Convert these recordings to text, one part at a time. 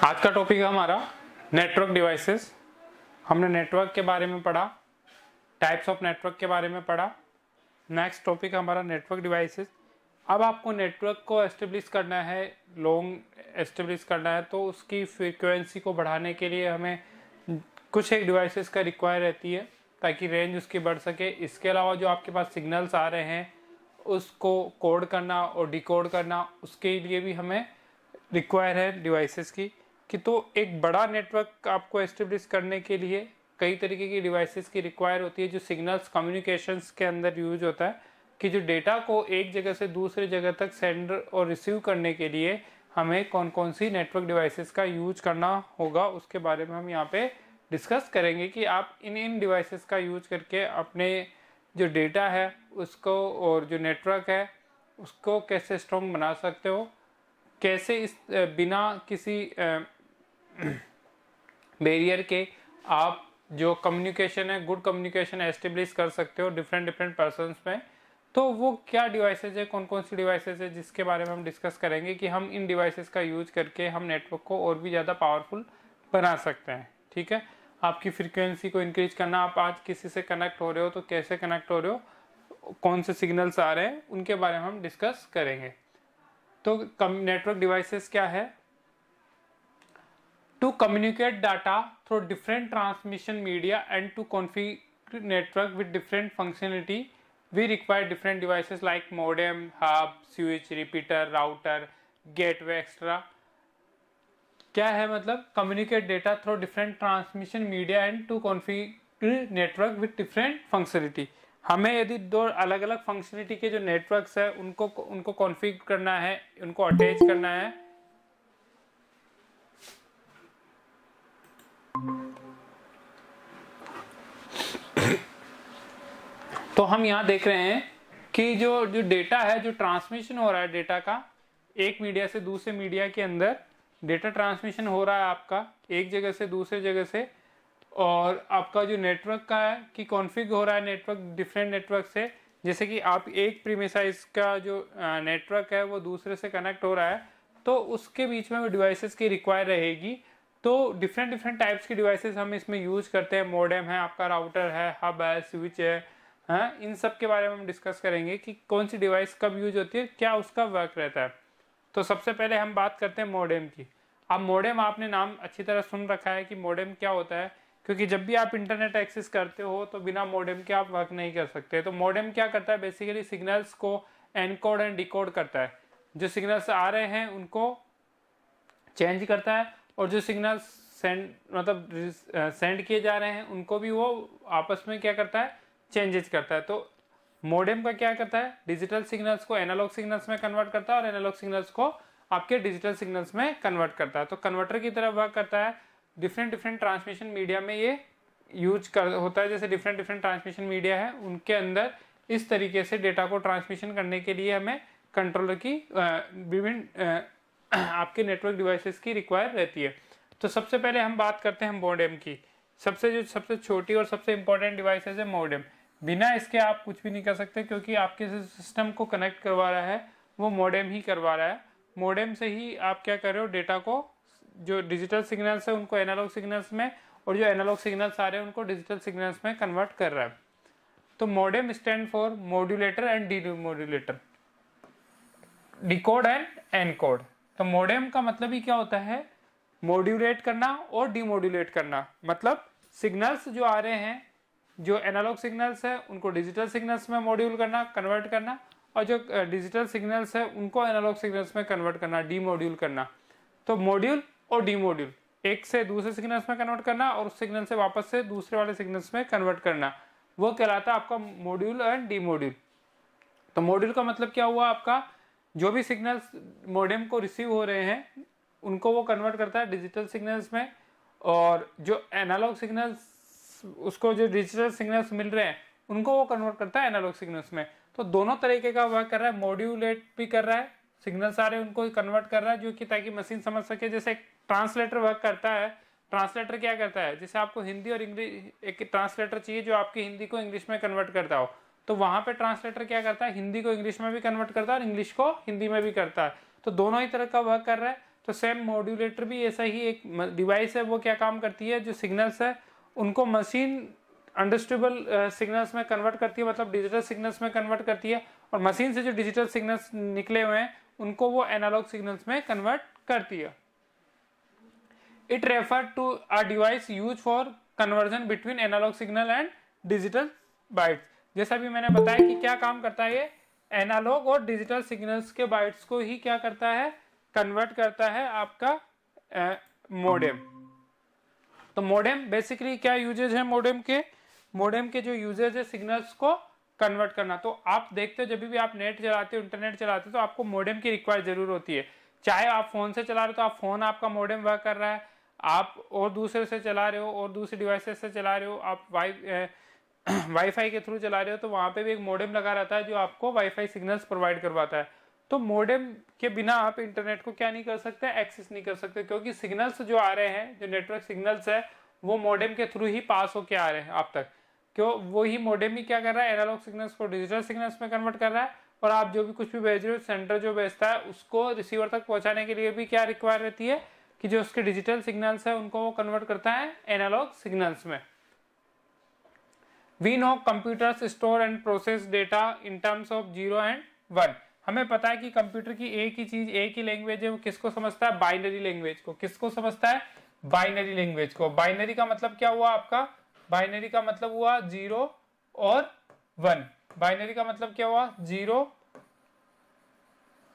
आज का टॉपिक है हमारा नेटवर्क डिवाइसेस। हमने नेटवर्क के बारे में पढ़ा, टाइप्स ऑफ नेटवर्क के बारे में पढ़ा। नेक्स्ट टॉपिक हमारा नेटवर्क डिवाइसेस। अब आपको नेटवर्क को एस्टेब्लिश करना है, लॉन्ग एस्टेब्लिश करना है, तो उसकी फ्रीक्वेंसी को बढ़ाने के लिए हमें कुछ एक डिवाइसेस का रिक्वायर रहती है ताकि रेंज उसकी बढ़ सके। इसके अलावा जो आपके पास सिग्नल्स आ रहे हैं उसको कोड करना और डिकोड करना, उसके लिए भी हमें रिक्वायर है डिवाइसेस की। कि तो एक बड़ा नेटवर्क आपको एस्टेब्लिश करने के लिए कई तरीके की डिवाइसेस की रिक्वायर होती है, जो सिग्नल्स कम्युनिकेशंस के अंदर यूज होता है। कि जो डेटा को एक जगह से दूसरे जगह तक सेंड और रिसीव करने के लिए हमें कौन कौन सी नेटवर्क डिवाइसेस का यूज करना होगा, उसके बारे में हम यहाँ पे डिस्कस करेंगे कि आप इन डिवाइसेस का यूज करके अपने जो डेटा है उसको और जो नेटवर्क है उसको कैसे स्ट्रॉन्ग बना सकते हो, कैसे इस बिना किसी बैरियर के आप जो कम्युनिकेशन है, गुड कम्युनिकेशन एस्टेब्लिश कर सकते हो डिफरेंट पर्सन्स में। तो वो क्या डिवाइसेज है, कौन कौन सी डिवाइसेज है, जिसके बारे में हम डिस्कस करेंगे कि हम इन डिवाइसेस का यूज करके हम नेटवर्क को और भी ज़्यादा पावरफुल बना सकते हैं। ठीक है, आपकी फ्रीक्वेंसी को इंक्रीज करना, आप आज किसी से कनेक्ट हो रहे हो तो कैसे कनेक्ट हो रहे हो, कौन से सिग्नल्स आ रहे हैं, उनके बारे में हम डिस्कस करेंगे। तो नेटवर्क डिवाइसेस क्या है? To communicate data through different transmission media and to configure network with different functionality, we require different devices like modem, hub, switch, repeater, router, gateway, etc. क्या है मतलब? Communicate data through different transmission media and to configure network with different functionality. हमें यदि दो अलग अलग functionality के जो नेटवर्क्स है उनको कॉन्फ़िगर करना है, उनको अटैच करना है। तो हम यहाँ देख रहे हैं कि जो डेटा है, जो ट्रांसमिशन हो रहा है डेटा का एक मीडिया से दूसरे मीडिया के अंदर, डेटा ट्रांसमिशन हो रहा है आपका एक जगह से दूसरे जगह से, और आपका जो नेटवर्क का है कि कॉन्फ़िगर हो रहा है नेटवर्क डिफरेंट नेटवर्क से। जैसे कि आप एक प्रीमिसाइज का जो नेटवर्क है वो दूसरे से कनेक्ट हो रहा है, तो उसके बीच में वो डिवाइसेस की रिक्वायर रहेगी। तो डिफरेंट टाइप्स की डिवाइसेस हम इसमें यूज करते हैं। मॉडेम है, आपका राउटर है, हब है, स्विच है, हाँ, इन सब के बारे में हम डिस्कस करेंगे कि कौन सी डिवाइस कब यूज होती है, क्या उसका वर्क रहता है। तो सबसे पहले हम बात करते हैं मॉडेम की। अब मॉडेम आपने नाम अच्छी तरह सुन रखा है कि मॉडेम क्या होता है, क्योंकि जब भी आप इंटरनेट एक्सेस करते हो तो बिना मॉडेम के आप वर्क नहीं कर सकते। तो मॉडेम क्या करता है? बेसिकली सिग्नल्स को एनकोड एंड डिकोड करता है। जो सिग्नल्स आ रहे हैं उनको चेंज करता है, और जो सिग्नल्स सेंड किए जा रहे हैं उनको भी वो आपस में क्या करता है? चेंजेस करता है। तो मॉडेम का क्या करता है? डिजिटल सिग्नल्स को एनालॉग सिग्नल्स में कन्वर्ट करता है और एनालॉग सिग्नल्स को आपके डिजिटल सिग्नल्स में कन्वर्ट करता है। तो कन्वर्टर की तरह वर्क करता है। डिफरेंट ट्रांसमिशन मीडिया में ये होता है। जैसे डिफरेंट ट्रांसमिशन मीडिया है, उनके अंदर इस तरीके से डेटा को ट्रांसमिशन करने के लिए हमें कंट्रोलर की विभिन्न आपके नेटवर्क डिवाइसेस की रिक्वायर रहती है। तो सबसे पहले हम बात करते हैं मॉडेम की। सबसे छोटी और सबसे इंपॉर्टेंट डिवाइसेस है मॉडेम। बिना इसके आप कुछ भी नहीं कर सकते, क्योंकि आपके सिस्टम को कनेक्ट करवा रहा है वो मॉडेम ही करवा रहा है। मॉडेम से ही आप क्या कर रहे हो? डेटा को, जो डिजिटल सिग्नल्स है उनको एनालॉग सिग्नल्स में, और जो एनालॉग सिग्नल्स आ रहे हैं उनको डिजिटल सिग्नल्स में कन्वर्ट कर रहा है। तो modem stand for modulator and demodulator, decode and encode. तो मॉडेम का मतलब ही क्या होता है? मॉड्यूलेट करना और डीमॉड्यूलेट करना। मतलब सिग्नल्स जो आ रहे हैं, जो एनालॉग सिग्नल्स है उनको डिजिटल सिग्नल्स में मॉड्यूल करना, कन्वर्ट करना, और जो डिजिटल सिग्नल्स है उनको एनालॉग सिग्नल्स में कन्वर्ट करना, डीमॉड्यूल करना। तो मॉड्यूल और डीमॉड्यूल, एक से दूसरे सिग्नल्स में कन्वर्ट करना और उस सिग्नल से वापस से दूसरे वाले सिग्नल्स में कन्वर्ट करना, वो कहलाता है आपका मॉड्यूल एंड डीमॉड्यूल। तो मॉड्यूल का मतलब क्या हुआ? आपका जो भी सिग्नल्स मॉडेम को रिसीव हो रहे हैं उनको वो कन्वर्ट करता है डिजिटल सिग्नल्स में, और जो एनालॉग सिग्नल्स, उसको जो डिजिटल सिग्नल्स मिल रहे हैं उनको वो कन्वर्ट करता है एनालॉग सिग्नल्स में। तो दोनों तरीके का वर्क कर रहा है। मॉड्यूलेट भी कर रहा है, सिग्नल्स आ रहे हैं उनको कन्वर्ट कर रहा है, जो कि ताकि मशीन समझ सके। जैसे एक ट्रांसलेटर वर्क करता है। ट्रांसलेटर क्या करता है? जैसे आपको हिंदी और इंग्लिश, एक ट्रांसलेटर चाहिए जो आपकी हिंदी को इंग्लिश में कन्वर्ट करता हो, तो वहां पे ट्रांसलेटर क्या करता है? हिंदी को इंग्लिश में भी कन्वर्ट करता है और इंग्लिश को हिंदी में भी करता है। तो दोनों ही तरह का वर्क कर रहा है। तो सेम मॉड्यूलेटर भी ऐसा ही एक डिवाइस है। वो क्या काम करती है, जो सिग्नल्स है उनको मशीन अंडरस्टैंडेबल सिग्नल्स में कन्वर्ट करती है, मतलब डिजिटल सिग्नल्स में कन्वर्ट करती है, और मशीन से जो डिजिटल सिग्नल्स निकले हुए हैं उनको वो एनालॉग सिग्नल्स में कन्वर्ट करती है। It refer to a device use for conversion between analog signal and digital bytes. जैसा भी मैंने बताया कि क्या काम करता है, ये एनालॉग और डिजिटल सिग्नल्स के बाइट्स को ही क्या करता है, कन्वर्ट करता है आपका मोडेम। तो मोडेम बेसिकली क्या यूजेज है मोडेम के जो यूजेज है सिग्नल्स को कन्वर्ट करना। तो आप देखते हो जब भी आप नेट चलाते हो, इंटरनेट चलाते हो, तो आपको मोडेम की रिक्वायर जरूर होती है। चाहे आप फोन से चला रहे हो तो आप फोन आपका मोडेम वर्क कर रहा है, आप और दूसरे से चला रहे हो और दूसरी डिवाइसेस से चला रहे हो, आप वाईफाई के थ्रू चला रहे हो, तो वहां पे भी एक मोडेम लगा रहता है जो आपको वाईफाई सिग्नल्स प्रोवाइड करवाता है। तो मोडेम के बिना आप इंटरनेट को क्या नहीं कर सकते, एक्सेस नहीं कर सकते, क्योंकि सिग्नल्स जो आ रहे हैं, जो नेटवर्क सिग्नल्स है, वो मोडेम के थ्रू ही पास होके आ रहे हैं आप तक। क्यों, वो ही मोडेम ही क्या कर रहा है, एनालॉग सिग्नल्स को डिजिटल सिग्नल्स में कन्वर्ट कर रहा है, और आप जो भी कुछ भी भेज रहे हो, सेंटर जो भेजता है उसको रिसीवर तक पहुंचाने के लिए भी क्या रिक्वायर रहती है कि जो उसके डिजिटल सिग्नल्स है उनको वो कन्वर्ट करता है एनालॉग सिग्नल्स में। We know computers store and process data in terms of 0 and 1। हमें पता है कि कंप्यूटर की एक ही चीज, एक ही लैंग्वेज है, वो किसको समझता है, बाइनरी लैंग्वेज को। किसको समझता है, बाइनरी लैंग्वेज को। बाइनरी का मतलब क्या हुआ आपका, बाइनरी का मतलब हुआ 0 और 1। बाइनरी का मतलब क्या हुआ, 0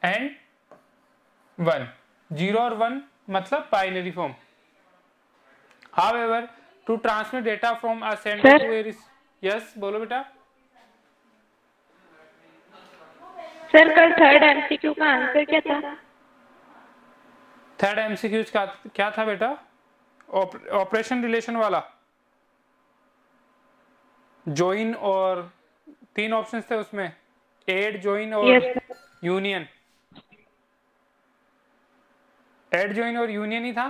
and 1। 0 और 1 मतलब binary form. However, to transmit data from a sender to a yes बोलो बेटा। सर कल थर्ड एमसीक्यू का आंसर क्या था? थर्ड एमसीक्यू का क्या था बेटा, ऑपरेशन रिलेशन वाला, ज्वाइन, और 3 ऑप्शंस थे उसमें, एड, ज्वाइन और यूनियन। एड, ज्वाइन और यूनियन ही था।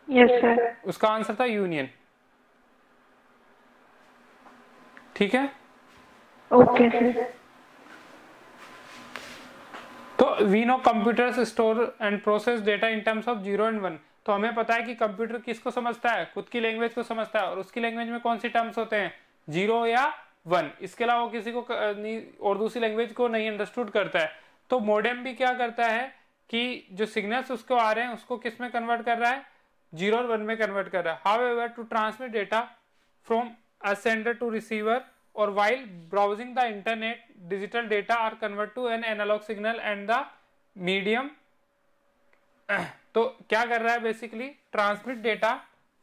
Yes sir. उसका आंसर था यूनियन। ठीक है, ओके सर। तो we know computers store and process data in terms of 0 and 1। तो हमें पता है कि कंप्यूटर किसको समझता है, खुद की लैंग्वेज को समझता है, और उसकी लैंग्वेज में कौन सी टर्म्स होते हैं, 0 या 1। इसके अलावा वो किसी को और दूसरी लैंग्वेज को नहीं अंडरस्टूड करता है। तो मोडेम भी क्या करता है कि जो सिग्नल्स उसको आ रहे हैं उसको किस में कन्वर्ट कर रहा है, 0 और 1 में कन्वर्ट कर रहा है। However to transmit data from a sender to receiver or while browsing the internet, digital data are converted to an analog signal and the medium तो क्या कर रहा है, basically transmit data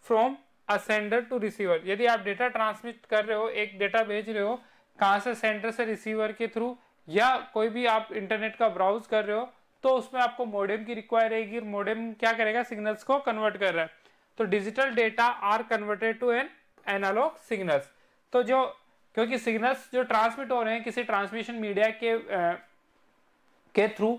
from a sender to receiver. यदि आप data transmit कर रहे हो, एक डेटा भेज रहे हो, कहां से, सेंडर से रिसीवर के थ्रू, या कोई भी आप इंटरनेट का ब्राउज कर रहे हो, तो उसमें आपको मोडेम की रिक्वायर रहेगी। मोडेम क्या करेगा, सिग्नल्स को कन्वर्ट कर रहा है। तो digital data are converted to an analog signals. तो जो, क्योंकि सिग्नल्स जो ट्रांसमिट हो रहे हैं किसी ट्रांसमिशन मीडिया के थ्रू,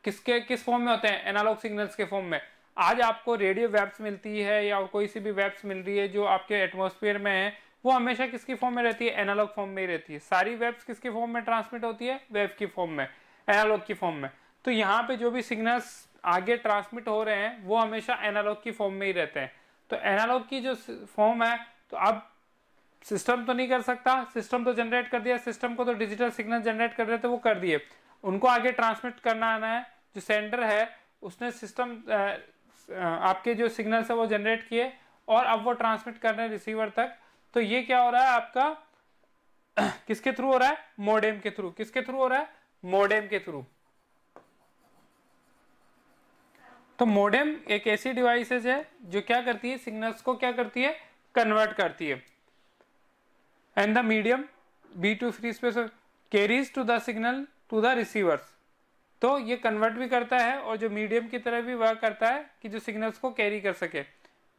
किस फॉर्म में होते हैं, एनालॉग सिग्नल्स के फॉर्म में। आज आपको रेडियो वेव्स मिलती है या कोई सी भी वेव्स मिल रही है जो आपके एटमॉस्फेयर में है, वो हमेशा किसकी फॉर्म में रहती है, एनालॉग फॉर्म में ही रहती है। सारी वेव्स किसकी फॉर्म में ट्रांसमिट होती है, वेव की फॉर्म में, एनालॉग की फॉर्म में। तो यहाँ पे जो भी सिग्नल्स आगे ट्रांसमिट हो रहे हैं वो हमेशा एनालॉग की फॉर्म में ही रहते हैं। तो एनालॉग की जो फॉर्म है, तो अब सिस्टम तो नहीं कर सकता, सिस्टम तो जनरेट कर दिया, सिस्टम को तो डिजिटल सिग्नल जनरेट कर रहे थे वो कर दिए, उनको आगे ट्रांसमिट करना आना है। जो सेंडर है उसने सिस्टम आपके जो सिग्नल्स है वो जनरेट किए और अब वो ट्रांसमिट कर रहे हैं रिसीवर तक। तो ये क्या हो रहा है आपका किसके थ्रू हो रहा है, मोडेम के थ्रू। किसके थ्रू हो रहा है, मोडेम के थ्रू। तो मोडेम एक ऐसी डिवाइसेस है जो क्या करती है, सिग्नल्स को क्या करती है, कन्वर्ट करती है। And the medium B2 free space carries to the signal to the receivers. तो ये कन्वर्ट भी करता है और जो मीडियम की तरह भी वर्क करता है कि जो सिग्नल्स को कैरी कर सके।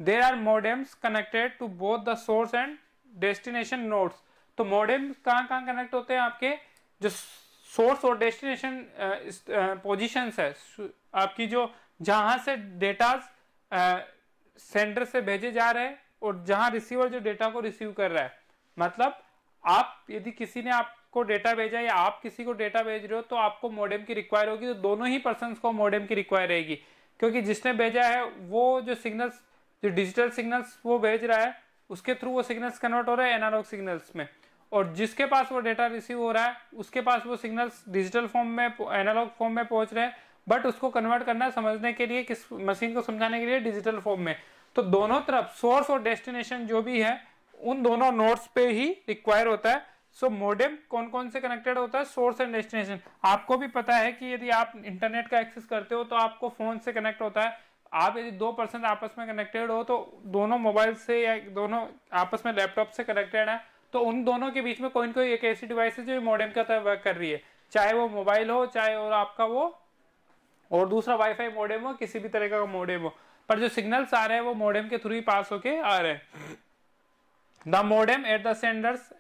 There are modems connected to both the source and destination nodes. तो मोडेम कहाँ कहाँ कनेक्ट होते हैं, आपके जो सोर्स और डेस्टिनेशन पोजीशंस है आपकी, जो जहां से डेटा सेंडर से भेजे जा रहे हैं और जहां रिसीवर जो डेटा को रिसीव कर रहा है। मतलब आप, यदि किसी ने आपको को डेटा भेजा या आप किसी को डेटा भेज रहे हो तो आपको मॉडेम की रिक्वायर होगी, तो दोनों ही पर्सन्स को मॉडेम की रिक्वायर रहेगी, क्योंकि जिसने भेजा है वो जो सिग्नल्स, जो डिजिटल सिग्नल्स वो भेज रहा है उसके थ्रू वो सिग्नल्स कन्वर्ट हो रहे हैं एनालॉग सिग्नल्स में, और जिसके पास वो डेटा रिसीव हो रहा है उसके पास वो सिग्नल्स डिजिटल फॉर्म में, एनालॉग फॉर्म में पहुंच रहे हैं, बट उसको कन्वर्ट करना है समझने के लिए, किस मशीन को समझाने के लिए डिजिटल फॉर्म में। तो दोनों तरफ सोर्स और डेस्टिनेशन जो भी है उन दोनों नोड्स पे ही रिक्वायर होता है। सो मॉडेम कौन कौन से कनेक्टेड होता है, सोर्स एंड डेस्टिनेशन। आपको भी पता है कि यदि आप इंटरनेट का एक्सेस करते हो तो आपको फोन से कनेक्ट होता है। आप यदि 2% आपस में कनेक्टेड हो तो दोनों मोबाइल से या दोनों आपस में लैपटॉप से कनेक्टेड है, तो उन दोनों के बीच में कोई न कोई एक ऐसी डिवाइस है जो मॉडेम का तरह वर्क कर रही है, चाहे वो मोबाइल हो, चाहे और आपका वो और दूसरा वाईफाई मॉडेम हो, किसी भी तरह का मॉडेम हो, पर जो सिग्नल्स आ रहे हैं वो मॉडेम के थ्रू ही पास होके आ रहे हैं। The modem at the senders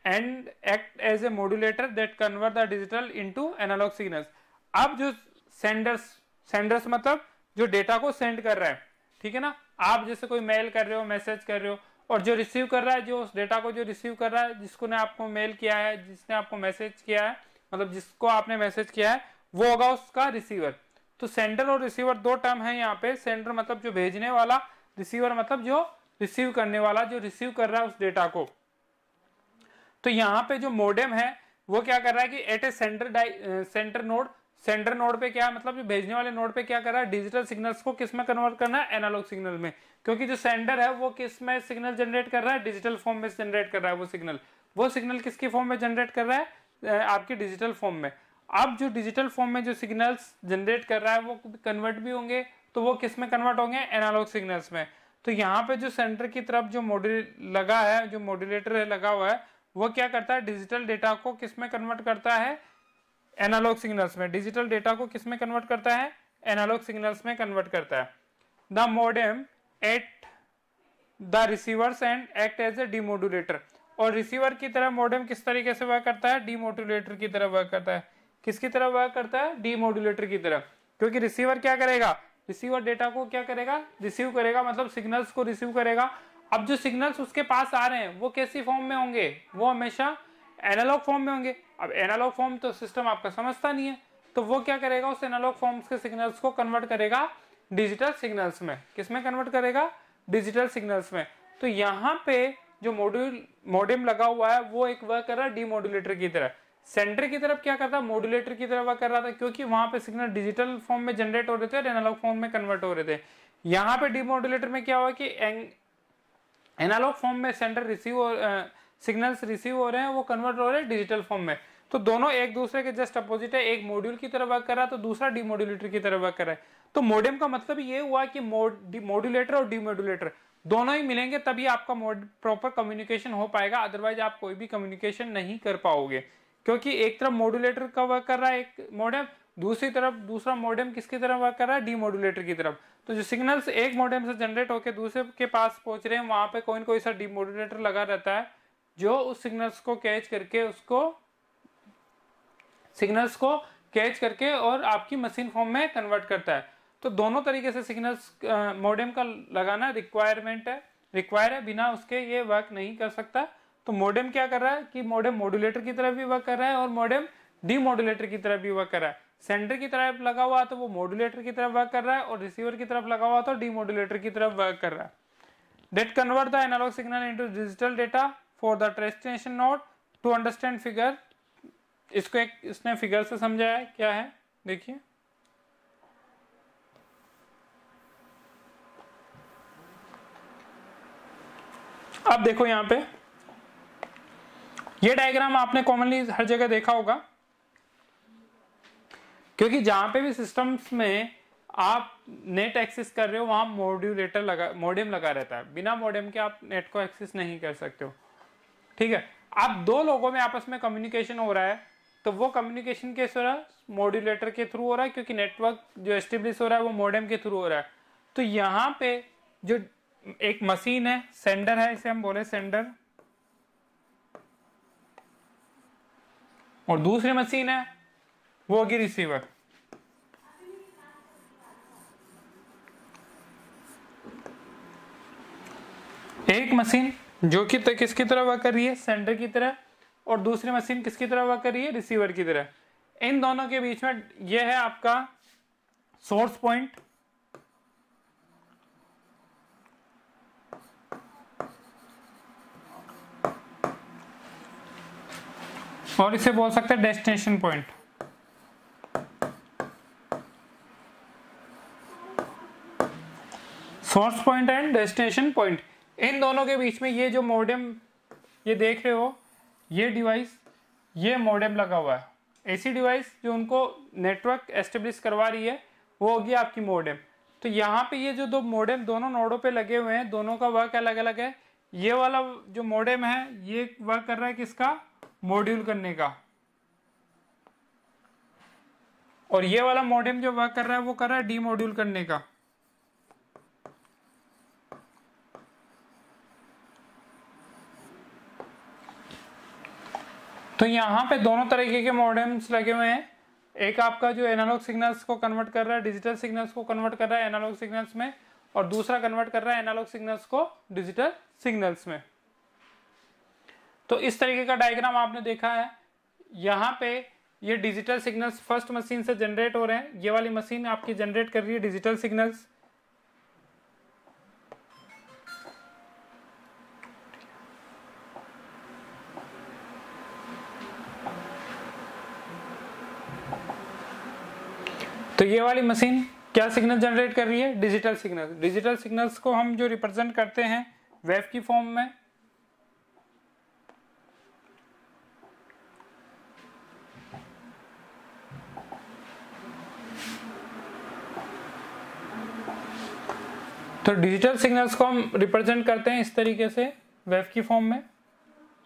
end act as a modulator that convert the digital into analog signals. अब जो सेंडर्स मतलब जो डेटा को सेंड कर रहा है, ठीक है ना, आप जैसे कोई मेल कर रहे हो, मैसेज कर रहे हो, और जो रिसीव कर रहा है, जो उस डेटा को जो रिसीव कर रहा है, जिसको ने आपको मेल किया है, जिसने आपको मैसेज किया है, मतलब जिसको आपने मैसेज किया है, वो होगा उसका रिसीवर। तो सेंडर और रिसीवर दो टर्म है यहाँ पे। सेंडर मतलब जो भेजने वाला, रिसीवर मतलब जो रिसीव करने वाला, जो रिसीव कर रहा है उस डेटा को। तो यहाँ पे जो मॉडेम है वो क्या कर रहा है कि एट ए सेंटर नोड पे क्या मतलब जो भेजने वाले नोड पे क्या कर रहा है, डिजिटल सिग्नल्स को किस में कन्वर्ट करना है, एनालॉग सिग्नल में, क्योंकि जो सेंडर है वो किस में सिग्नल जनरेट कर रहा है, डिजिटल फॉर्म में जनरेट कर रहा है वो सिग्नल किसकी फॉर्म में जनरेट कर रहा है, आपकी डिजिटल फॉर्म में। अब जो डिजिटल फॉर्म में जो सिग्नल्स जनरेट कर रहा है वो कन्वर्ट भी होंगे, तो वो किस में कन्वर्ट होंगे, एनालॉग सिग्नल्स में। तो यहाँ पे जो सेंटर की तरफ जो मॉड्यूल लगा है, जो मॉड्यूलेटर है लगा हुआ है, वो क्या करता है, डिजिटल डेटा को किस में कन्वर्ट करता है, एनालॉग सिग्नल्स में। डिजिटल डेटा को किस में कन्वर्ट करता है, एनालॉग सिग्नल्स में कन्वर्ट करता है। The modem at the receivers end act as a demodulator. और रिसीवर की तरह मॉडेम किस तरीके से वर्क करता है, डीमोडुलेटर की तरह वर्क करता है। किसकी तरह वर्क करता है, डीमोडुलेटर की तरह, क्योंकि रिसीवर क्या करेगा, रिसीवर डेटा को क्या करेगा, रिसीव करेगा, मतलब सिग्नल्स को रिसीव करेगा। अब जो सिग्नल्स उसके पास आ रहे हैं वो कैसी फॉर्म में होंगे, वो हमेशा एनालॉग फॉर्म में होंगे। अब एनालॉग फॉर्म तो सिस्टम आपका समझता नहीं है, तो वो क्या करेगा, उस एनालॉग फॉर्म्स के सिग्नल्स को कन्वर्ट करेगा डिजिटल सिग्नल्स में। किसमें कन्वर्ट करेगा, डिजिटल सिग्नल्स में। तो यहाँ पे जो मॉडेम लगा हुआ है वो एक वर्क कर रहा है डीमोडुलेटर की तरह। सेंटर की तरफ क्या करता है, मॉड्यूलेटर की तरह वर्क कर रहा था, क्योंकि वहां पे सिग्नल डिजिटल फॉर्म में जनरेट हो रहे थे और एनालॉग फॉर्म में कन्वर्ट हो रहे थे। यहाँ पे डीमोडुलेटर में क्या हुआ कि एनालॉग फॉर्म में सेंटर सिग्नल्स रिसीव हो रहे हैं, वो कन्वर्ट हो रहे हैं डिजिटल फॉर्म में। तो दोनों एक दूसरे के जस्ट अपोजिट है, एक मॉड्यूल की तरह वर्क कर रहा है तो दूसरा डीमोडुलेटर की तरह वर्क कर रहा है। तो मॉडेम का मतलब ये हुआ कि मॉड्यूलेटर और डीमोडुलेटर दोनों ही मिलेंगे तभी आपका प्रॉपर कम्युनिकेशन हो पाएगा, अदरवाइज आप कोई भी कम्युनिकेशन नहीं कर पाओगे, क्योंकि एक तरफ मॉड्यूलेटर का वर्क कर रहा है एक मॉडेम, दूसरी तरफ दूसरा मॉडेम किसकी तरह वर्क कर रहा है, डीमोडुलेटर की तरफ। तो जो सिग्नल्स एक मॉडेम से जनरेट होकर दूसरे के पास पहुंच रहे हैं, वहां पे कोई न कोई सा डीमोडुलेटर लगा रहता है जो उस सिग्नल्स को कैच करके और आपकी मशीन फॉर्म में कन्वर्ट करता है। तो दोनों तरीके से सिग्नल्स मॉडेम का लगाना रिक्वायर है, बिना उसके ये वर्क नहीं कर सकता। तो मॉडेम क्या कर रहा है कि मॉडेम मॉड्यूलेटर की तरह भी वर्क कर रहा है और मॉडेम डीमोडुलेटर की तरह भी वर्क कर रहा है। सेंटर की तरफ लगा हुआ तो वो मॉड्यूलेटर की तरफ वर्क कर रहा है और रिसीवर की तरफ लगा हुआ तो डीमोडुलेटर की तरफ वर्क कर रहा है। That convert the analog signal into digital data for the destination node to understand figure। इसको इसने फिगर से समझाया है, क्या है देखिए। अब देखो यहाँ पे ये डायग्राम आपने कॉमनली हर जगह देखा होगा, क्योंकि जहां पे भी सिस्टम्स में आप नेट एक्सेस कर रहे हो वहां मॉडेम लगा रहता है। बिना मॉडेम के आप नेट को एक्सेस नहीं कर सकते हो, ठीक है। अब दो लोगों में आपस में कम्युनिकेशन हो रहा है, तो वो कम्युनिकेशन किस हो रहा है, मॉड्यूलेटर के थ्रू हो रहा है, क्योंकि नेटवर्क जो एस्टेब्लिश हो रहा है वो मॉडेम के थ्रू हो रहा है। तो यहाँ पे जो एक मशीन है, सेंडर है, इसे हम बोले सेंडर, और दूसरी मशीन है वो होगी रिसीवर। एक मशीन जो कि किसकी तरह वर्क कर रही है, सेंडर की तरह, और दूसरी मशीन किसकी तरह वर्क कर रही है, रिसीवर की तरह। इन दोनों के बीच में ये है आपका सोर्स पॉइंट, और इसे बोल सकते हैं destination point. Source point and destination point, इन दोनों के बीच में ये जो मॉडेम ये देख रहे हो, ये डिवाइस, ये मॉडेम लगा हुआ है। ऐसी डिवाइस जो उनको नेटवर्क एस्टेब्लिश करवा रही है वो होगी आपकी मॉडेम। तो यहाँ पे ये जो दो मॉडेम दोनों नोडों पे लगे हुए हैं, दोनों का वर्क अलग अलग है। ये वाला जो मॉडेम है ये वर्क कर रहा है किसका, मॉड्यूल करने का, और ये वाला मॉडेम जो वर्क कर रहा है वो कर रहा है डीमॉड्यूल करने का। तो यहाँ पे दोनों तरीके के मॉडेम्स लगे हुए हैं। एक आपका जो एनालॉग सिग्नल्स को कन्वर्ट कर रहा है डिजिटल सिग्नल्स को कन्वर्ट कर रहा है एनालॉग सिग्नल्स में, और दूसरा कन्वर्ट कर रहा है एनालॉग सिग्नल्स को डिजिटल सिग्नल्स में। तो इस तरीके का डायग्राम आपने देखा है। यहाँ पे ये डिजिटल सिग्नल्स फर्स्ट मशीन से जनरेट हो रहे हैं, ये वाली मशीन आपकी जनरेट कर रही है डिजिटल सिग्नल्स। तो ये वाली मशीन क्या सिग्नल जनरेट कर रही है, डिजिटल सिग्नल। डिजिटल सिग्नल्स को हम जो रिप्रेजेंट करते हैं वेव की फॉर्म में, तो डिजिटल सिग्नल्स को हम रिप्रेजेंट करते हैं इस तरीके से वेव की फॉर्म में।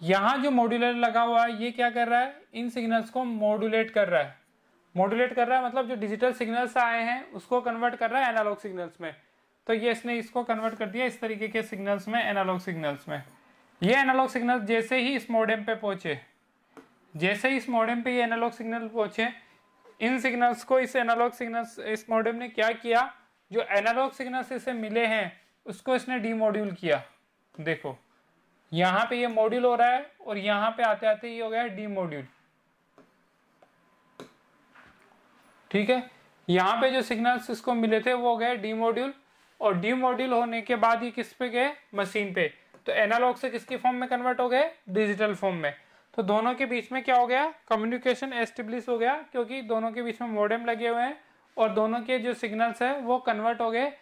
यहां जो मॉड्यूलेटर लगा हुआ है ये क्या कर रहा है, इन सिग्नल्स को मॉड्यूलेट कर रहा है। मॉड्यूलेट कर रहा है मतलब जो डिजिटल सिग्नल्स आए हैं उसको कन्वर्ट कर रहा है एनालॉग सिग्नल्स में। तो ये इसने इसको कन्वर्ट कर दिया इस तरीके के सिग्नल्स में, एनालॉग सिग्नल्स में। ये एनालॉग सिग्नल जैसे ही इस मॉडेम पे पहुंचे, जैसे ही इस मॉडेम पे ये एनालॉग सिग्नल पहुंचे, इन सिग्नल्स को इस एनालॉग सिग्नल्स इस मॉडेम ने क्या किया, जो एनालॉग सिग्नल्स इसे मिले हैं उसको इसने डीमॉड्यूल किया। देखो यहाँ पे ये मॉड्यूल हो रहा है और यहाँ पे आते आते ये हो गया डीमॉड्यूल। ठीक है, यहाँ पे जो सिग्नल्स इसको मिले थे वो हो गए डीमॉड्यूल, और डीमॉड्यूल होने के बाद ये किस पे गए, मशीन पे। तो एनालॉग से किसकी फॉर्म में कन्वर्ट हो गए, डिजिटल फॉर्म में। तो दोनों के बीच में क्या हो गया, कम्युनिकेशन एस्टेब्लिश हो गया, क्योंकि दोनों के बीच में मॉडेम लगे हुए हैं और दोनों के जो सिग्नल्स है वो कन्वर्ट हो गए।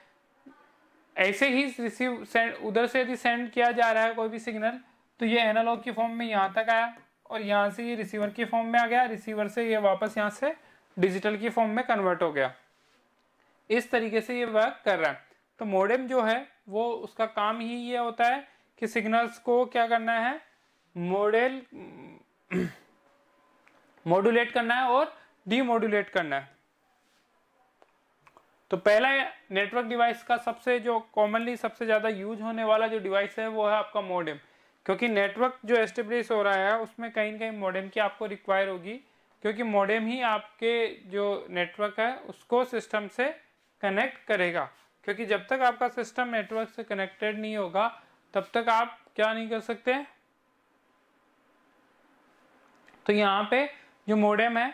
ऐसे ही रिसीव सेंड, उधर से यदि सेंड किया जा रहा है कोई भी सिग्नल, तो ये एनालॉग की फॉर्म में यहाँ तक आया और यहाँ से ये रिसीवर की फॉर्म में आ गया, रिसीवर से ये वापस यहाँ से डिजिटल की फॉर्म में कन्वर्ट हो गया। इस तरीके से ये वर्क कर रहा है। तो मॉडेम जो है वो उसका काम ही ये होता है कि सिग्नल्स को क्या करना है, मॉड्यूलेट करना है और डीमॉड्यूलेट करना है। तो पहला नेटवर्क डिवाइस का सबसे जो कॉमनली सबसे ज्यादा यूज होने वाला जो डिवाइस है वो है आपका मॉडेम, क्योंकि नेटवर्क जो एस्टेब्लिश हो रहा है उसमें कहीं ना कहीं मॉडेम की आपको रिक्वायर होगी, क्योंकि मॉडेम ही आपके जो नेटवर्क है उसको सिस्टम से कनेक्ट करेगा। क्योंकि जब तक आपका सिस्टम नेटवर्क से कनेक्टेड नहीं होगा तब तक आप क्या नहीं कर सकते। तो यहाँ पे जो मॉडेम है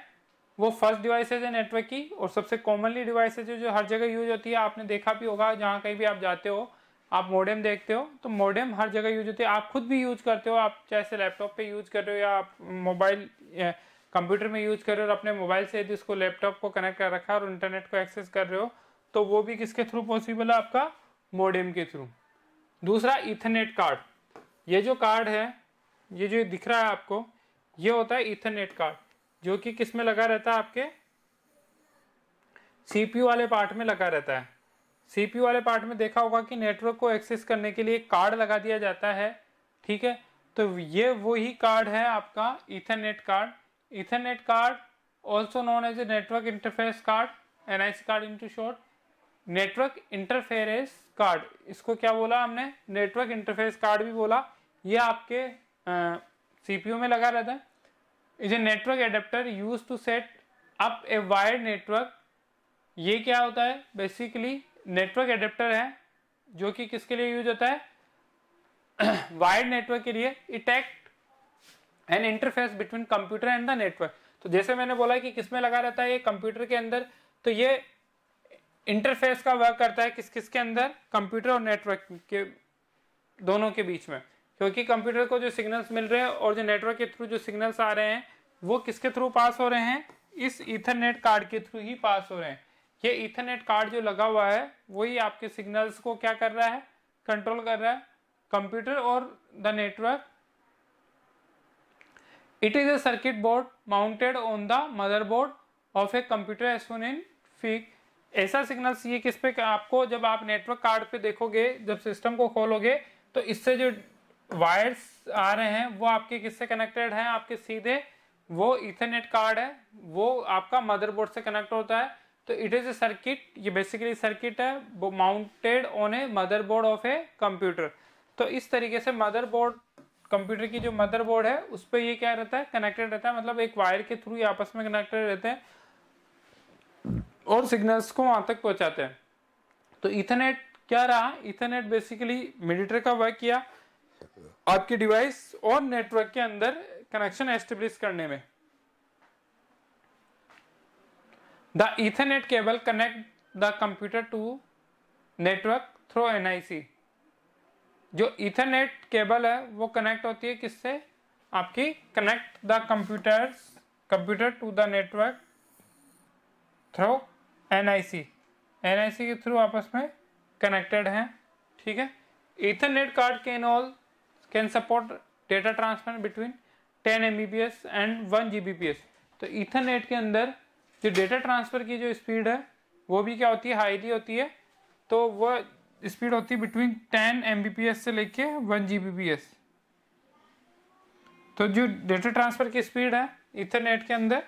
वो फर्स्ट डिवाइसेज है नेटवर्क की, और सबसे कॉमनली डिवाइसेज जो हर जगह यूज होती है। आपने देखा भी होगा जहाँ कहीं भी आप जाते हो आप मॉडेम देखते हो, तो मॉडेम हर जगह यूज होती है। आप खुद भी यूज करते हो, आप चाहे से लैपटॉप पे यूज कर रहे हो या आप मोबाइल कंप्यूटर में यूज कर रहे हो, और अपने मोबाइल से यदि उसको लैपटॉप को कनेक्ट कर रखा है और इंटरनेट को एक्सेस कर रहे हो, तो वो भी किसके थ्रू पॉसिबल है, आपका मॉडेम के थ्रू। दूसरा ईथरनेट कार्ड, ये जो कार्ड है ये जो दिख रहा है आपको, ये होता है ईथरनेट कार्ड, जो कि किस में लगा रहता है, आपके सीपीयू वाले पार्ट में लगा रहता है। सीपीयू वाले पार्ट में देखा होगा कि नेटवर्क को एक्सेस करने के लिए एक कार्ड लगा दिया जाता है। ठीक है, तो ये वही कार्ड है आपका ethernet card. Ethernet card also known as a network interface card, NIC card into short. Network interference card, इसको क्या बोला हमने, नेटवर्क इंटरफेस कार्ड भी बोला। ये आपके सीपीयू में लगा रहता है। Is a network adapter use to set up a wired network. ये क्या होता है, बेसिकली नेटवर्क एडेप्टर है जो कि किसके लिए यूज होता है, वायर्ड नेटवर्क के लिए। It act N interface between computer and the network. तो जैसे मैंने बोला कि किसमें लगा रहता है ये कंप्यूटर के अंदर, तो ये इंटरफेस का वर्क करता है किस किस के अंदर, कंप्यूटर और नेटवर्क के दोनों के बीच में, क्योंकि कंप्यूटर को जो सिग्नल्स मिल रहे हैं और जो नेटवर्क के थ्रू जो सिग्नल्स आ रहे हैं वो किसके थ्रू पास हो रहे हैं, इस ईथरनेट कार्ड के थ्रू ही पास हो रहे हैं। ये ईथरनेट कार्ड जो लगा हुआ है वही आपके सिग्नल्स को क्या कर रहा है, कंट्रोल कर रहा है, कंप्यूटर और the network. It is a circuit board mounted on the motherboard of a computer as shown in fig. ऐसा सिग्नल्स ये किस पे, आपको जब आप नेटवर्क कार्ड पे देखोगे, जब सिस्टम को खोलोगे तो इससे जो वायर्स आ रहे हैं वो आपके किससे कनेक्टेड हैं, आपके सीधे वो ईथरनेट कार्ड है, वो आपका मदरबोर्ड से कनेक्ट होता है। तो इट इज ए सर्किट, ये बेसिकली सर्किट है वो mounted on A motherboard of a computer. तो इस तरीके से मदरबोर्ड, कंप्यूटर की जो मदरबोर्ड है उस पर ये क्या रहता है, कनेक्टेड रहता है, मतलब एक वायर के थ्रू आपस में कनेक्टेड रहते हैं और सिग्नल्स को वहां तक पहुंचाते हैं। तो ईथरनेट क्या रहा, ईथरनेट बेसिकली मीडिएटर का वर्क किया आपके डिवाइस और नेटवर्क के अंदर कनेक्शन एस्टेब्लिश करने में। The ethernet cable connect the computer to network through NIC। जो ईथरनेट केबल है वो कनेक्ट होती है किससे, आपकी connect the computer to the network through NIC। NIC के थ्रू आपस में कनेक्टेड हैं, ठीक है। Ethernet card can support data transfer between 10 Mbps and 1 Gbps। तो ईथरनेट के अंदर जो डेटा ट्रांसफर की जो स्पीड है वो भी क्या होती है, हाईली होती है। तो वो स्पीड होती है बिटवीन 10 Mbps से लेके 1 Gbps। तो जो डेटा ट्रांसफर की स्पीड है ईथरनेट के अंदर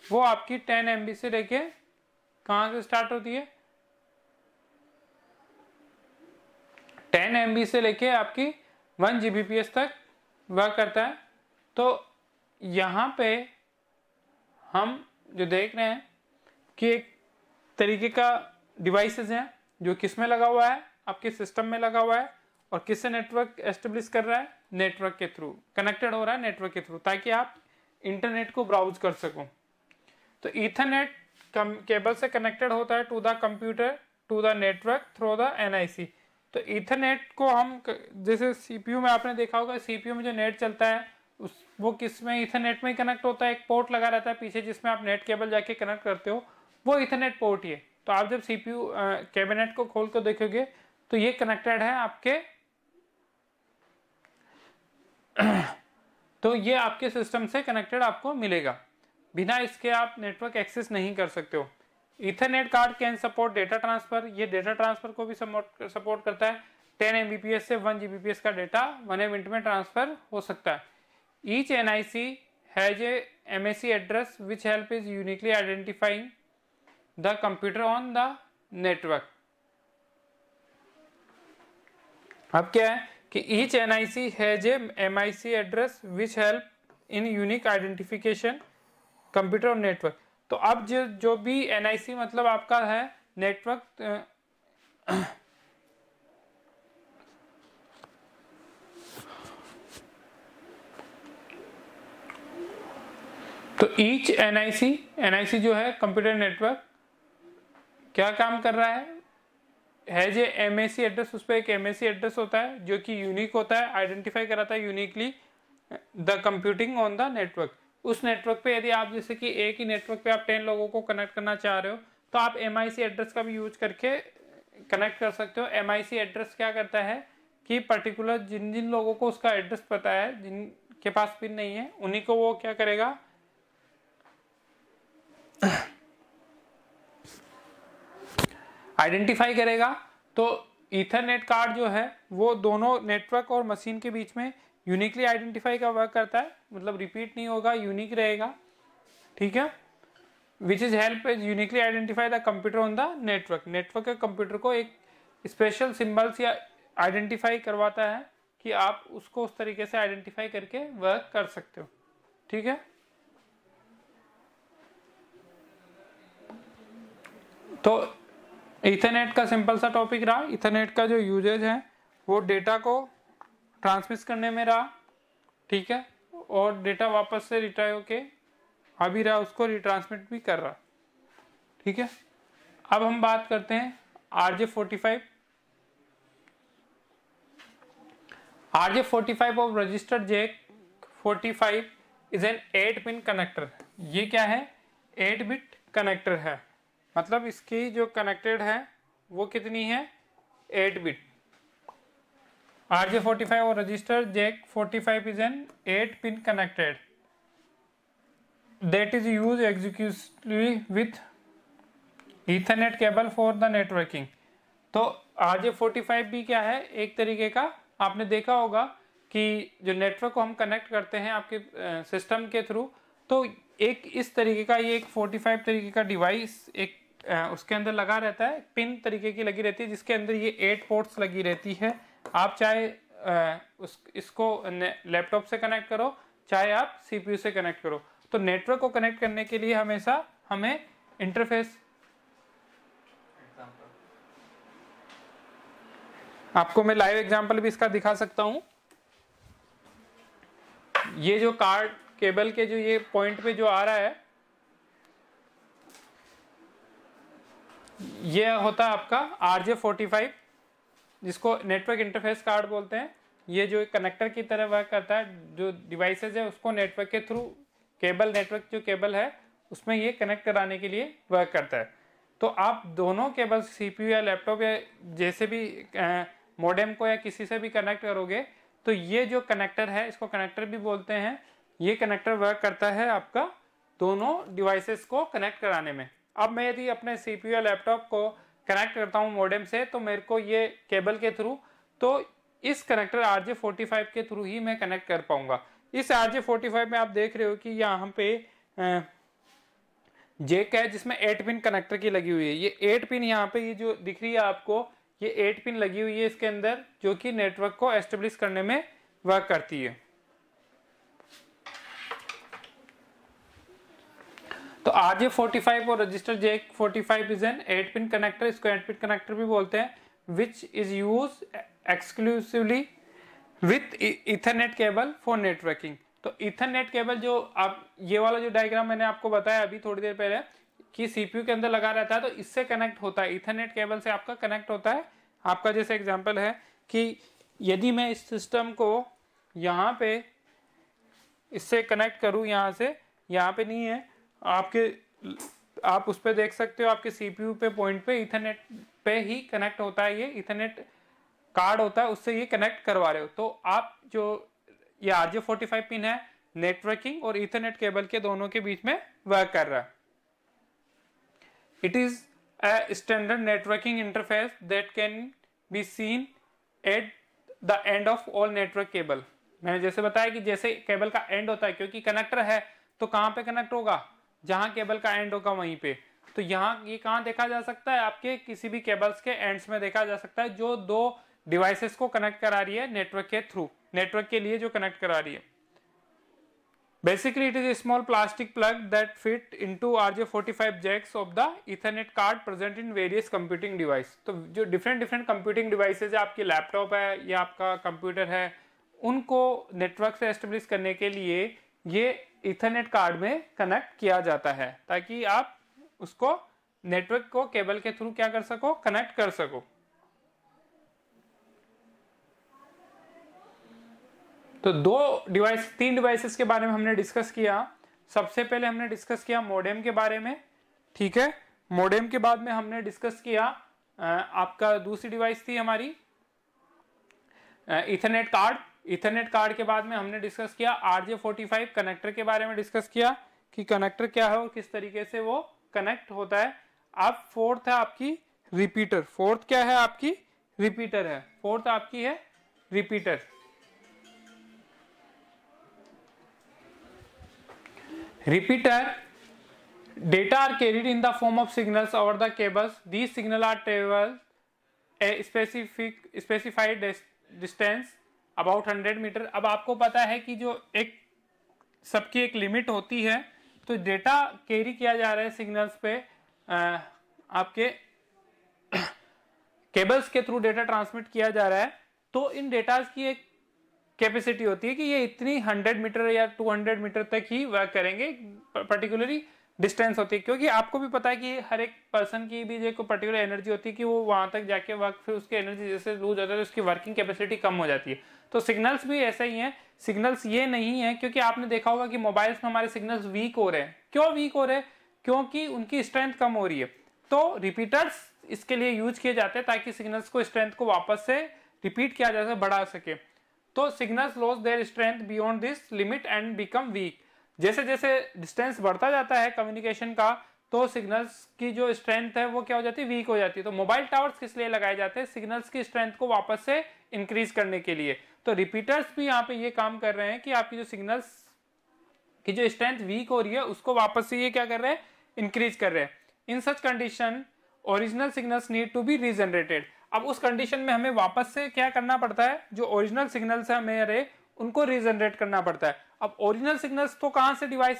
वो आपकी 10 MB से लेके कहाँ से स्टार्ट होती है, 10 MB से लेके आपकी 1 Gbps तक वर्क करता है। तो यहाँ पे हम जो देख रहे हैं कि एक तरीके का डिवाइसेस हैं जो किस में लगा हुआ है, आपके सिस्टम में लगा हुआ है और किससे नेटवर्क एस्टेब्लिश कर रहा है, नेटवर्क के थ्रू कनेक्टेड हो रहा है, नेटवर्क के थ्रू, ताकि आप इंटरनेट को ब्राउज कर सको। तो ईथरनेट केबल से कनेक्टेड होता है to the computer to the network through the NIC। तो ईथरनेट को हम जैसे CPU में आपने देखा होगा, CPU में जो नेट चलता है वो किस में, ईथरनेट में ही कनेक्ट होता है। एक पोर्ट लगा रहता है पीछे जिसमें आप नेट केबल जाके कनेक्ट करते हो, वो ईथरनेट पोर्ट ही है। तो आप जब CPU कैबिनेट को खोल कर देखोगे तो ये कनेक्टेड है आपके तो ये आपके सिस्टम से कनेक्टेड आपको मिलेगा, बिना इसके आप नेटवर्क एक्सेस नहीं कर सकते हो। Ethernet card can support data transfer, ये डेटा ट्रांसफर को भी सपोर्ट करता है। 10 Mbps से 1 Gbps का डेटा 1 मिनट में ट्रांसफर हो सकता है। Each NIC has a MAC address which help is uniquely identifying the computer on the network. अब क्या है कि each NIC has a MIC address which help in unique identification computer और network. तो अब जो भी NIC मतलब आपका है नेटवर्क तो ईच NIC जो है कंप्यूटर नेटवर्क क्या काम कर रहा है जो MAC एड्रेस, उस पर एक MAC एड्रेस होता है जो कि यूनिक होता है, आइडेंटिफाई कराता है uniquely the computing on the network. उस नेटवर्क पे यदि आप जैसे कि एक ही नेटवर्क पे आप 10 लोगों को कनेक्ट करना चाह रहे हो तो आप MIC एड्रेस का भी यूज करके कनेक्ट कर सकते हो। MIC एड्रेस क्या करता है कि पर्टिकुलर जिन जिन लोगों को उसका एड्रेस पता है, जिनके पास पिन नहीं है, उन्हीं को वो क्या करेगा, आइडेंटिफाई करेगा। तो ईथरनेट कार्ड जो है वो दोनों नेटवर्क और मशीन के बीच में यूनिकली आइडेंटिफाई का वर्क करता है, मतलब रिपीट नहीं होगा, यूनिक रहेगा, ठीक है। Which is help is uniquely identify the computer on the network. Network के कंप्यूटर को एक स्पेशल सिंबल्स या आइडेंटिफाई करवाता है कि आप उसको उस तरीके से आइडेंटिफाई करके वर्क कर सकते हो, ठीक है। तो ईथरनेट का सिंपल सा टॉपिक रहा। ईथरनेट का जो यूजेज है वो डेटा को ट्रांसमिट करने में रहा, ठीक है, और डेटा वापस से रिट्राई होके आ भी रहा, उसको रिट्रांसमिट भी कर रहा। ठीक है, अब हम बात करते हैं RJ45। RJ45 of registered J45 is an 8 pin connector. ये क्या है? 8 बिट कनेक्टर है, मतलब इसकी जो कनेक्टेड है वो कितनी है? 8 बिट। RJ45 और register J45 is an 8 pin connected that is used exclusively with Ethernet cable for the networking। तो RJ45 भी क्या है? एक तरीके का, आपने देखा होगा कि जो नेटवर्क को हम कनेक्ट करते हैं आपके सिस्टम के थ्रू, तो एक इस तरीके का, ये एक 45 तरीके का डिवाइस एक उसके अंदर लगा रहता है, पिन तरीके की लगी रहती है, जिसके अंदर ये 8 पोर्ट्स लगी रहती है। आप चाहे इसको लैपटॉप से कनेक्ट करो, चाहे आप सीपीयू से कनेक्ट करो। तो नेटवर्क को कनेक्ट करने के लिए हमेशा हमें इंटरफेस, आपको मैं लाइव एग्जांपल भी इसका दिखा सकता हूं। ये जो कार्ड केबल के जो ये पॉइंट पे जो आ रहा है, ये होता है आपका RJ45, जिसको नेटवर्क इंटरफेस कार्ड बोलते हैं। ये जो कनेक्टर की तरह वर्क करता है, जो डिवाइसेज है उसको नेटवर्क के थ्रू केबल, नेटवर्क जो केबल है उसमें ये कनेक्ट कराने के लिए वर्क करता है। तो आप दोनों केबल सीपीयू या लैपटॉप या जैसे भी मॉडेम को या किसी से भी कनेक्ट करोगे, तो ये जो कनेक्टर है, इसको कनेक्टर भी बोलते हैं, ये कनेक्टर वर्क करता है आपका दोनों डिवाइसेस को कनेक्ट कराने में। अब मैं यदि अपने सीपीयू या लैपटॉप को कनेक्ट करता हूं मॉडेम से, तो मेरे को ये केबल के थ्रू, तो इस कनेक्टर RJ45 के थ्रू ही मैं कनेक्ट कर पाऊंगा। इस RJ45 में आप देख रहे हो कि यहाँ पे जैक है जिसमें 8 पिन कनेक्टर की लगी हुई है। ये 8 पिन यहाँ पे ये जो दिख रही है आपको, ये 8 पिन लगी हुई है इसके अंदर, जो कि नेटवर्क को एस्टेब्लिश करने में वर्क करती है। तो RJ45 और register J45 is an 8 pin connector, इसको 8 पिन कनेक्टर भी बोलते हैं, which is use exclusively with Ethernet cable for networking. तो इथरनेट केबल जो आप, ये वाला जो डायग्राम मैंने आपको बताया अभी थोड़ी देर पहले कि सीपीयू के अंदर लगा रहता है, तो इससे कनेक्ट होता है, इथरनेट केबल से आपका कनेक्ट होता है। आपका जैसे एग्जांपल है कि यदि मैं इस सिस्टम को यहाँ पे इससे कनेक्ट करूँ, यहाँ से, यहाँ पे नहीं है आपके, आप उस पर देख सकते हो आपके सीपीयू पे पॉइंट पे इथरनेट पे ही कनेक्ट होता है, ये इथरनेट कार्ड होता है, उससे ये कनेक्ट करवा रहे हो। तो आप जो ये RJ45 पिन है, नेटवर्किंग और इथरनेट केबल के दोनों के बीच में वर्क कर रहा है। It is a standard networking interface that can be seen at the end of all network cable। मैंने जैसे बताया कि जैसे केबल का एंड होता है, क्योंकि कनेक्टर है तो कहां पे कनेक्ट होगा? जहां केबल का एंड होगा वहीं पे। तो यहाँ ये कहां देखा जा सकता है? आपके किसी भी केबल्स के एंड्स में देखा जा सकता है, जो दो डिवाइसेस को कनेक्ट करा रही है नेटवर्क के थ्रू, नेटवर्क के लिए जो कनेक्ट करा रही है। Basically, it is a small plastic plug that fit into RJ45 jacks of the Ethernet card present in various computing device। तो जो different computing devices है, आपकी लैपटॉप है या आपका कंप्यूटर है, उनको नेटवर्क से एस्टेब्लिश करने के लिए ये इथरनेट कार्ड में कनेक्ट किया जाता है, ताकि आप उसको नेटवर्क को केबल के थ्रू क्या कर सको? कनेक्ट कर सको। तो तीन डिवाइसेस के बारे में हमने डिस्कस किया। सबसे पहले हमने डिस्कस किया मॉडेम के बारे में, ठीक है। मॉडेम के बाद में हमने डिस्कस किया आपका दूसरी डिवाइस थी हमारी इथरनेट कार्ड। इथरनेट कार्ड के बाद में हमने डिस्कस किया RJ45 कनेक्टर के बारे में डिस्कस किया कि कनेक्टर क्या है और किस तरीके से वो कनेक्ट होता है। अब फोर्थ है आपकी रिपीटर। फोर्थ क्या है आपकी? रिपीटर है। फोर्थ आपकी है repeater. Repeater data are carried in the form of signals over the cables. These signals are travel a specified distance about 100 metre. अब आपको पता है कि जो एक सबकी एक लिमिट होती है, तो डेटा कैरी किया जा रहा है सिग्नल्स पे, आपके केबल्स के थ्रू डेटा ट्रांसमिट किया जा रहा है। तो इन डेटा की एक कैपेसिटी होती है कि ये इतनी 100 मीटर या 200 मीटर तक ही वर्क करेंगे, पर्टिकुलरली डिस्टेंस होती है, क्योंकि आपको भी पता है कि हर एक पर्सन की भी जो पर्टिकुलर एनर्जी होती है कि वो वहां तक जाके वर्क, फिर उसकी एनर्जी जैसे लूज होता है तो उसकी वर्किंग कैपेसिटी कम हो जाती है। तो सिग्नल्स भी ऐसा ही है। सिग्नल्स ये नहीं है, क्योंकि आपने देखा होगा कि मोबाइल्स में हमारे सिग्नल्स वीक हो रहे हैं। क्यों वीक हो रहे हैं? क्योंकि उनकी स्ट्रेंथ कम हो रही है। तो रिपीटर्स इसके लिए यूज किए जाते हैं ताकि सिग्नल्स को स्ट्रेंथ को वापस से रिपीट किया जा सके, बढ़ा सके। तो signals loss their strength beyond this limit and become weak. जैसे जैसे डिस्टेंस बढ़ता जाता है कम्युनिकेशन का, तो सिग्नल्स की जो स्ट्रेंथ है वो क्या हो जाती है? वीक हो जाती है। तो मोबाइल टावर्स किस लिए लगाए जाते हैं? सिग्नल्स की स्ट्रेंथ को वापस से इंक्रीज करने के लिए। तो रिपीटर्स भी यहाँ पे ये काम कर रहे हैं कि आपकी जो सिग्नल्स की जो स्ट्रेंथ वीक हो रही है उसको वापस से ये क्या कर रहे हैं? इंक्रीज कर रहे हैं। In such condition original signals need to be regenerated. अब उस कंडीशन में हमें वापस से क्या करना पड़ता है? जो ओरिजिनल सिग्नल्स है मेरे, उनको रीजनरेट करना पड़ता है। अब ओरिजिनल सिग्नल्स तो कहां से डिवाइस,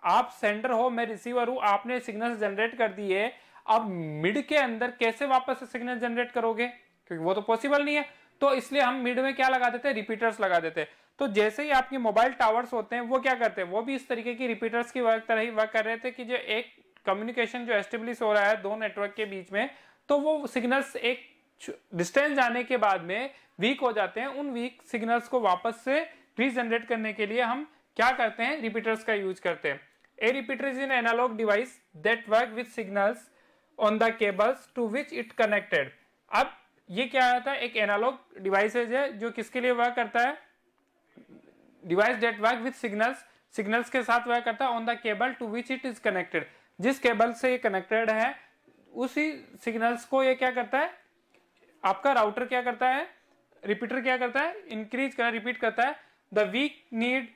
आप सेंडर हो, मैं रिसीवर हूं, आपने सिग्नल्स जनरेट कर दिए, अब मिड के अंदर कैसे वापस से सिग्नल जनरेट करोगे? क्योंकि वो तो पॉसिबल नहीं है। तो इसलिए हम मिड में क्या लगा देते हैं? रिपीटर्स लगा देते हैं। तो जैसे ही आपके मोबाइल टावर्स होते हैं वो क्या करते हैं? वो भी इस तरीके की रिपीटर्स की तरह ही वर्क कर रहे थे कि जो एक कम्युनिकेशन जो एस्टेब्लिश हो रहा है दो नेटवर्क के बीच में, तो वो सिग्नल्स एक डिस्टेंस जाने के बाद में वीक हो जाते हैं। उन वीक सिग्नल्स को वापस से रीजनरेट करने के लिए हम क्या करते हैं? रिपीटर्स का यूज करते हैं। A repeater is an analog device that work with signals on the cables to which it connected. अब ये क्या आता है? एक एनालॉग डिवाइस है जो किसके लिए वर्क करता है? Device that work with signals, signals के साथ वर्क करता है on the cable to which it is connected. जिस केबल से ये कनेक्टेड है उसी सिग्नल्स को ये क्या करता है? आपका राउटर क्या करता है? रिपीटर क्या करता है? इंक्रीज कर रिपीट करता है। The weak need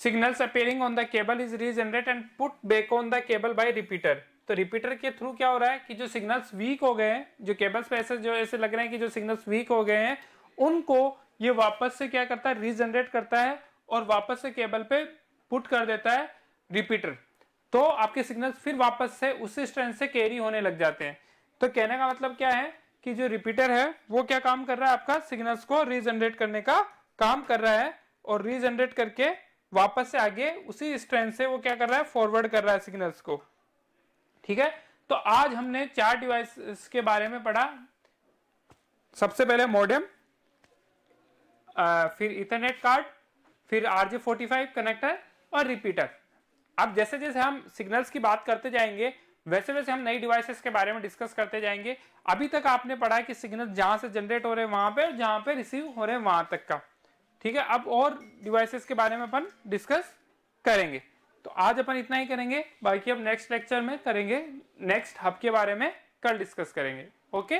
signals appearing on the cable is regenerate and put back on the cable by repeater. तो रिपीटर के थ्रू क्या हो रहा है कि जो सिग्नल्स वीक हो गए हैं, जो केबल्स पे ऐसे लग रहे हैं कि जो सिग्नल्स वीक हो गए हैं, उनको ये वापस से क्या करता है? रीजनरेट करता है और वापस से केबल पे पुट कर देता है रिपीटर। तो आपके सिग्नल्स फिर वापस से उसी स्ट्रेंथ से कैरी होने लग जाते हैं। तो कहने का मतलब क्या है कि जो रिपीटर है वो क्या काम कर रहा है? आपका सिग्नल्स को रीजनरेट करने का काम कर रहा है, और रीजनरेट करके वापस से आगे उसी स्ट्रेंथ से वो क्या कर रहा है? फॉरवर्ड कर रहा है सिग्नल्स को। ठीक है, तो आज हमने 4 डिवाइस के बारे में पढ़ा। सबसे पहले मॉडेम, फिर इथरनेट कार्ड, फिर RJ45 कनेक्टर और रिपीटर। अब जैसे जैसे हम सिग्नल्स की बात करते जाएंगे वैसे वैसे हम नई डिवाइसेस के बारे में डिस्कस करते जाएंगे। अभी तक आपने पढ़ा है कि सिग्नल जहां से जनरेट हो रहे हैं वहां पे, जहां पे रिसीव हो रहे हैं वहां तक का। ठीक है, अब और डिवाइसेस के बारे में अपन डिस्कस करेंगे। तो आज अपन इतना ही करेंगे, बाकी अब नेक्स्ट लेक्चर में करेंगे, नेक्स्ट हब के बारे में कल डिस्कस करेंगे। ओके।